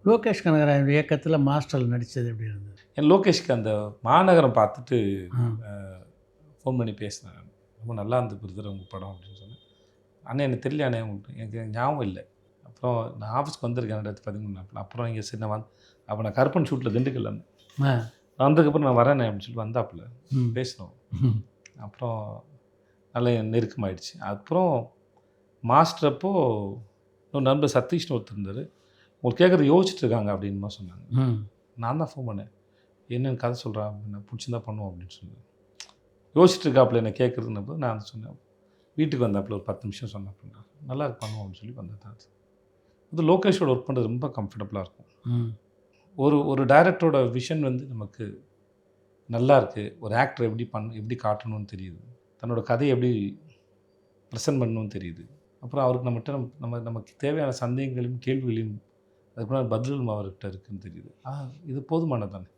லோகேஷ் கனகராஜன் இயக்கத்தில் மாஸ்டர் நடித்தது எப்படி இருந்தது? என் லோகேஷ்க்கு அந்த மாநகரம் பார்த்துட்டு ஆ. ஃபோன் பண்ணி பேசினேன். ரொம்ப நல்லா இருந்தது பிரதர் உங்கள் படம் அப்படின்னு சொன்னேன். அண்ணே எனக்கு தெரியல அண்ணே உங்களுக்கு எனக்கு ஞாபகம் இல்லை. அப்புறம் நான் ஆஃபீஸ்க்கு வந்திருக்கேன் 2013 அப்புறம் இங்கே சரி நான் அப்போ நான் கருப்பன் ஷூட்டில் திண்டுக்கல்ல இருந்தேன். ஆ. வந்ததுக்கப்புறம் நான் வரேனே அப்படின்னு சொல்லி வந்தாப்புல ம். பேசினோம். ம். அப்புறம் நல்ல நெருக்கமாயிடுச்சு. அப்புறம் மாஸ்டர் அப்போ இன்னொரு நண்பர் சதீஷ்னு ஒருத்தர் இருந்தார். உங்களுக்கு கேட்குறது யோசிச்சுட்டு இருக்காங்க அப்படின்னு சொன்னாங்க. ம். நான் தான் ஃபோன் பண்ணேன். என்னென்னு கதை சொல்கிறா அப்படின்னா பிடிச்சிருந்தா பண்ணுவோம் அப்படின்னு சொன்னேன். யோசிச்சுட்டு இருக்காப்புல என்ன கேட்குறதுன்னு போது நான் சொன்னேன். வீட்டுக்கு வந்தாப்புல ஒரு 10 நிமிஷம் சொன்னாப்புல நல்லா இருக்கு பண்ணுவோம் அப்படின்னு சொல்லி வந்தேன். அது லோகேஷோட ஒர்க் பண்ணுறது ரொம்ப கம்ஃபர்டபுளாக இருக்கும். ம். ஒரு டைரக்டரோட விஷன் வந்து நமக்கு நல்லா இருக்குது. ஒரு ஆக்டர் எப்படி காட்டணும்னு தெரியுது. தன்னோட கதையை எப்படி ப்ரெசென்ட் பண்ணணும்னு தெரியுது. அப்புறம் அவருக்கு நமக்கு தேவையான சந்தேகங்களையும் கேள்விகளையும் அதுக்குள்ள பதிலும் அவர்கிட்ட இருக்குன்னு தெரியுது. இது போதுமானது தானே.